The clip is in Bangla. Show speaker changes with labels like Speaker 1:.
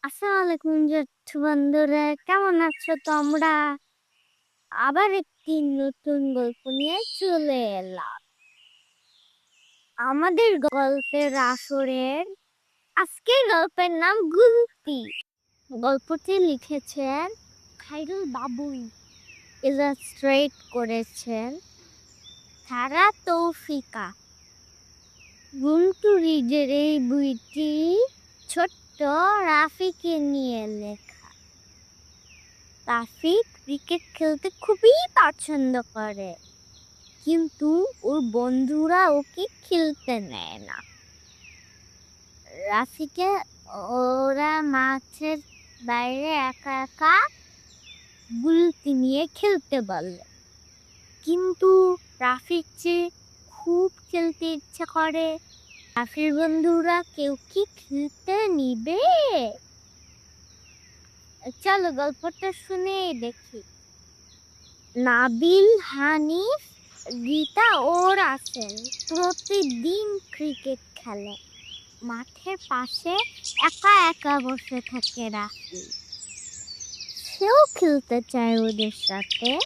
Speaker 1: আসসালামু আলাইকুম জ্যেষ্ঠ বন্ধুরা, কেমন আছো তোমরা? আবার একটি নতুন গল্প নিয়ে চলে এলাম। আমাদের গল্পের আসরের আজকের গল্পের নাম গুলতি। গল্পটি লিখেছেন খাইরুল বাবুই, ইলাস্ট্রেট করেছেন সারা তৌফিকা। গুন্টু রিজের এই বইটি ছোট্ট রাফিকে নিয়ে লেখা। রাফি ক্রিকেট খেলতে খুবই পছন্দ করে, কিন্তু ওর বন্ধুরা ওকে খেলতে নেয় না। রাফিকে ওরা মাঠের বাইরে একা একা গুলতি নিয়ে খেলতে বলে, কিন্তু রাফির যে খুব খেলতে ইচ্ছে করে। রাফির বন্ধুরা কেউ কি খেলতে নিবে? চলো গল্পটা শুনে দেখি। নাবিল, হানিফ, গীতা ও রাসেল প্রতিদিন ক্রিকেট খেলে। মাঠের পাশে একা একা বসে থাকে রাফি। সেও খেলতে চায় ওদের সাথে,